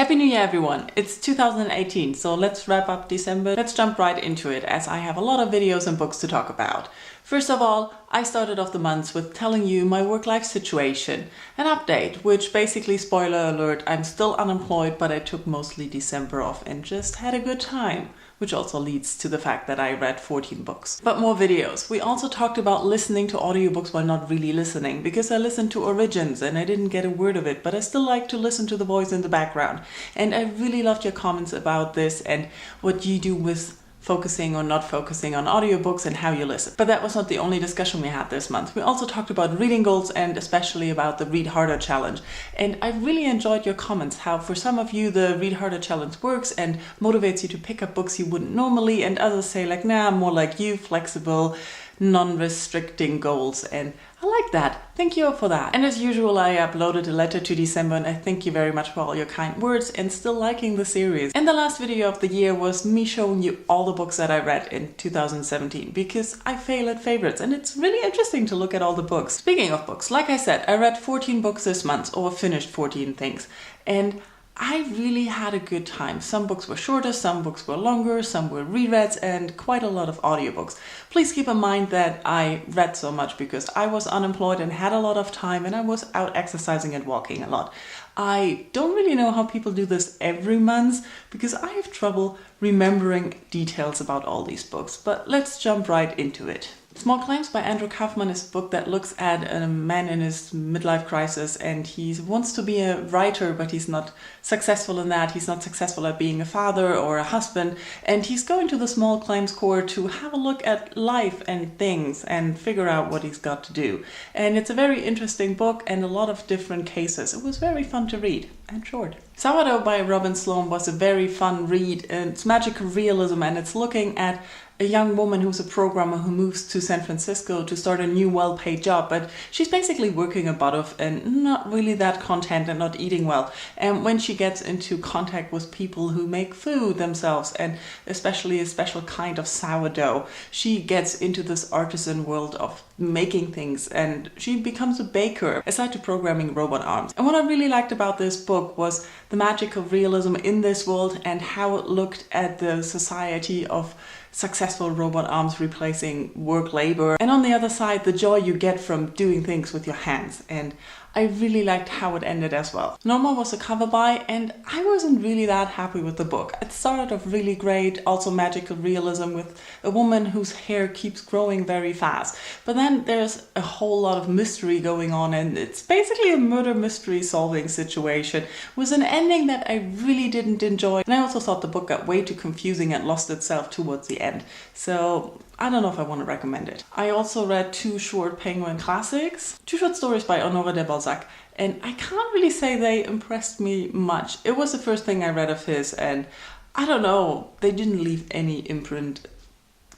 Happy New Year everyone! It's 2018, so let's wrap up December. Let's jump right into it as I have a lot of videos and books to talk about. First of all, I started off the months with telling you my work-life situation, an update, which basically, spoiler alert, I'm still unemployed, but I took mostly December off and just had a good time, which also leads to the fact that I read 14 books. But more videos. We also talked about listening to audiobooks while not really listening, because I listened to Origins and I didn't get a word of it, but I still like to listen to the voice in the background. And I really loved your comments about this and what you do with focusing or not focusing on audiobooks and how you listen. But that was not the only discussion we had this month. We also talked about reading goals and especially about the Read Harder Challenge. And I really enjoyed your comments, how for some of you the Read Harder Challenge works and motivates you to pick up books you wouldn't normally, and others say like, nah, I'm more like you, flexible, non-restricting goals, and I like that. Thank you for that. And as usual, I uploaded a letter to December and I thank you very much for all your kind words and still liking the series. And the last video of the year was me showing you all the books that I read in 2017 because I fail at favorites and it's really interesting to look at all the books. Speaking of books, like I said, I read 14 books this month or finished 14 things, and I really had a good time. Some books were shorter, some books were longer, some were rereads, and quite a lot of audiobooks. Please keep in mind that I read so much because I was unemployed and had a lot of time and I was out exercising and walking a lot. I don't really know how people do this every month because I have trouble remembering details about all these books, but let's jump right into it. Small Claims by Andrew Kaufman is a book that looks at a man in his midlife crisis, and he wants to be a writer, but he's not successful in that. He's not successful at being a father or a husband, and he's going to the small claims court to have a look at life and things and figure out what he's got to do. And it's a very interesting book and a lot of different cases. It was very fun to read and short. Sourdough by Robin Sloan was a very fun read. It's magical realism and it's looking at a young woman who's a programmer who moves to San Francisco to start a new well-paid job, but she's basically working a butt off and not really that content and not eating well. And when she gets into contact with people who make food themselves, and especially a special kind of sourdough, she gets into this artisan world of making things and she becomes a baker, aside to programming robot arms. And what I really liked about this book was the magic of realism in this world and how it looked at the society of successful robot arms replacing work labor, and on the other side the joy you get from doing things with your hands. And I really liked how it ended as well. Norma was a cover buy and I wasn't really that happy with the book. It started off really great, also magical realism with a woman whose hair keeps growing very fast. But then there's a whole lot of mystery going on and it's basically a murder mystery solving situation with an ending that I really didn't enjoy. And I also thought the book got way too confusing and lost itself towards the end. So I don't know if I want to recommend it. I also read two short Penguin classics, two short stories by Honoré de Balzac, and I can't really say they impressed me much. It was the first thing I read of his and I don't know, they didn't leave any imprint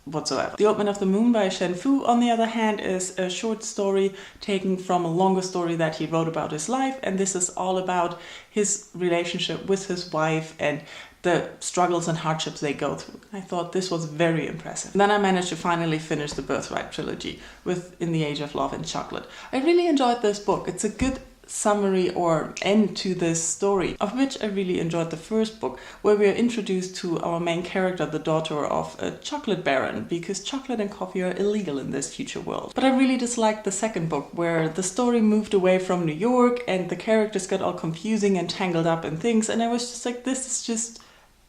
whatsoever. The Old Man of the Moon by Shen Fu, on the other hand, is a short story taken from a longer story that he wrote about his life, and this is all about his relationship with his wife and the struggles and hardships they go through. I thought this was very impressive. Then I managed to finally finish the Birthright trilogy with In the Age of Love and Chocolate. I really enjoyed this book. It's a good summary or end to this story, of which I really enjoyed the first book, where we are introduced to our main character, the daughter of a chocolate baron, because chocolate and coffee are illegal in this future world. But I really disliked the second book, where the story moved away from New York and the characters got all confusing and tangled up in things, and I was just like, this is just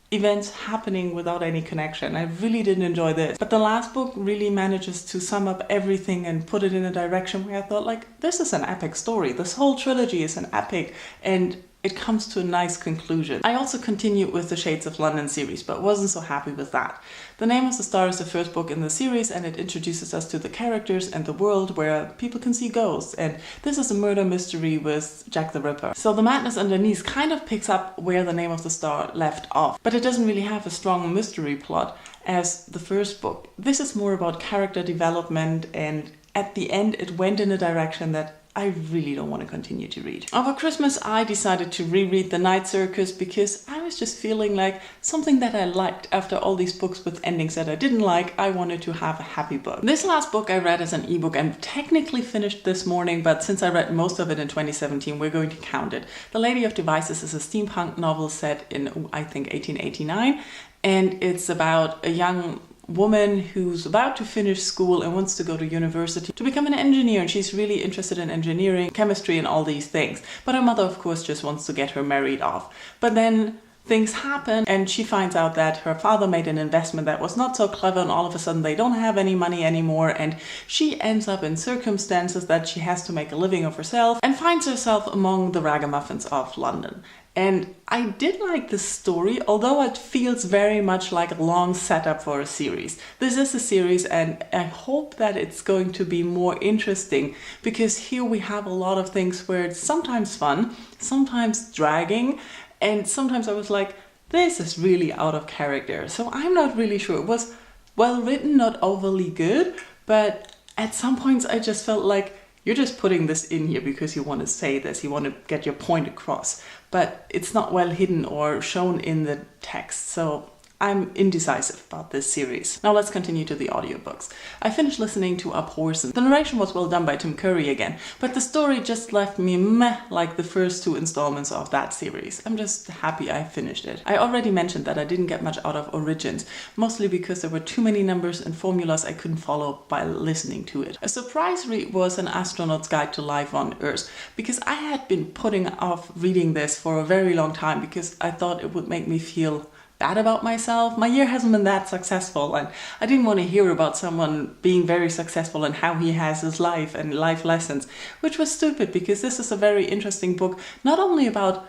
events happening without any connection. I really didn't enjoy this. But the last book really manages to sum up everything and put it in a direction where I thought, like, this is an epic story. This whole trilogy is an epic and it comes to a nice conclusion. I also continued with the Shades of London series, but wasn't so happy with that. The Name of the Star is the first book in the series and it introduces us to the characters and the world where people can see ghosts, and this is a murder mystery with Jack the Ripper. So the madness underneath kind of picks up where The Name of the Star left off, but it doesn't really have a strong mystery plot as the first book. This is more about character development, and at the end it went in a direction that I really don't want to continue to read. Over Christmas I decided to reread The Night Circus because I was just feeling like something that I liked after all these books with endings that I didn't like. I wanted to have a happy book. This last book I read as an ebook and technically finished this morning, but since I read most of it in 2017, we're going to count it. The Lady of Devices is a steampunk novel set in, I think, 1889, and it's about a young woman who's about to finish school and wants to go to university to become an engineer, and she's really interested in engineering, chemistry and all these things. But her mother, of course, just wants to get her married off. But then things happen and she finds out that her father made an investment that was not so clever, and all of a sudden they don't have any money anymore, and she ends up in circumstances that she has to make a living of herself and finds herself among the ragamuffins of London. And I did like this story, although it feels very much like a long setup for a series. This is a series, and I hope that it's going to be more interesting, because here we have a lot of things where it's sometimes fun, sometimes dragging, and sometimes I was like, this is really out of character. So I'm not really sure. It was well written, not overly good, but at some points I just felt like, you're just putting this in here because you want to say this, you want to get your point across, but it's not well hidden or shown in the text. So I'm indecisive about this series. Now let's continue to the audiobooks. I finished listening to Abhorsen. The narration was well done by Tim Curry again, but the story just left me meh like the first two installments of that series. I'm just happy I finished it. I already mentioned that I didn't get much out of Origins, mostly because there were too many numbers and formulas I couldn't follow by listening to it. A surprise read was An Astronaut's Guide to Life on Earth, because I had been putting off reading this for a very long time because I thought it would make me feel bad about myself. My year hasn't been that successful, and I didn't want to hear about someone being very successful and how he has his life and life lessons, which was stupid, because this is a very interesting book, not only about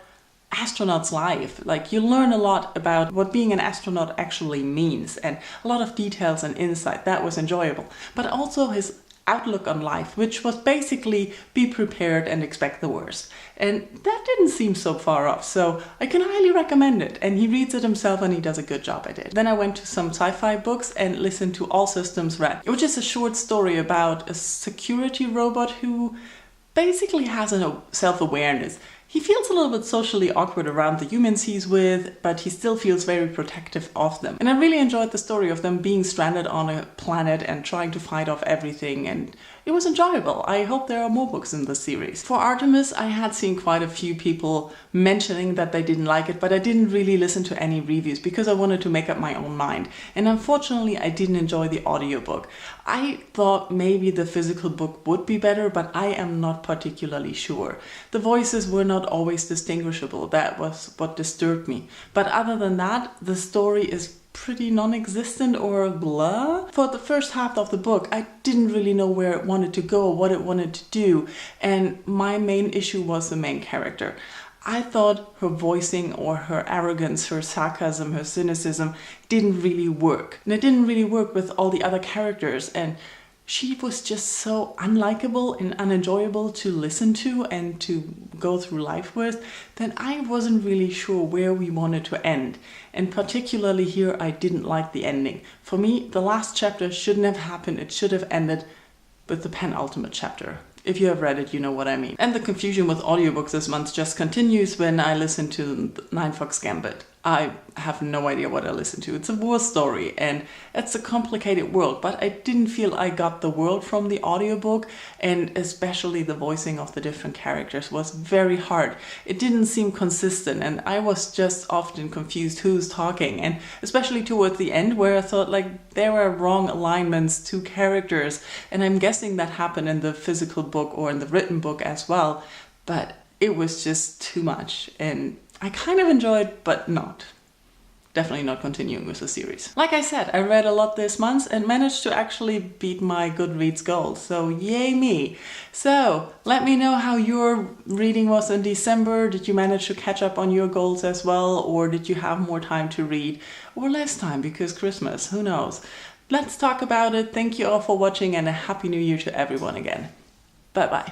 astronaut's life, like you learn a lot about what being an astronaut actually means and a lot of details and insight. That was enjoyable, but also his outlook on life, which was basically be prepared and expect the worst. And that didn't seem so far off, so I can highly recommend it. And he reads it himself and he does a good job at it. Then I went to some sci-fi books and listened to All Systems Red, which is a short story about a security robot who basically has a self-awareness. He feels a little bit socially awkward around the humans he's with, but he still feels very protective of them. And I really enjoyed the story of them being stranded on a planet and trying to fight off everything, and it was enjoyable. I hope there are more books in this series. For Artemis, I had seen quite a few people mentioning that they didn't like it, but I didn't really listen to any reviews because I wanted to make up my own mind. And unfortunately, I didn't enjoy the audiobook. I thought maybe the physical book would be better, but I am not particularly sure. The voices were not always distinguishable. That was what disturbed me. But other than that, the story is pretty non-existent or a blur. For the first half of the book, I didn't really know where it wanted to go, what it wanted to do, and my main issue was the main character. I thought her voicing or her arrogance, her sarcasm, her cynicism didn't really work. And it didn't really work with all the other characters, and she was just so unlikable and unenjoyable to listen to and to go through life with that I wasn't really sure where we wanted to end. And particularly here, I didn't like the ending. For me, the last chapter shouldn't have happened. It should have ended with the penultimate chapter. If you have read it, you know what I mean. And the confusion with audiobooks this month just continues when I listen to Nine Fox Gambit. I have no idea what I listen to. It's a war story and it's a complicated world, but I didn't feel I got the world from the audiobook, and especially the voicing of the different characters was very hard. It didn't seem consistent and I was just often confused who's talking, and especially towards the end where I thought like there were wrong alignments to characters, and I'm guessing that happened in the physical book or in the written book as well, but it was just too much and I kind of enjoyed, but not. Definitely not continuing with the series. Like I said, I read a lot this month and managed to actually beat my Goodreads goal, so yay me. So let me know how your reading was in December. Did you manage to catch up on your goals as well, or did you have more time to read, or less time because Christmas, who knows? Let's talk about it. Thank you all for watching and a happy new year to everyone again. Bye bye.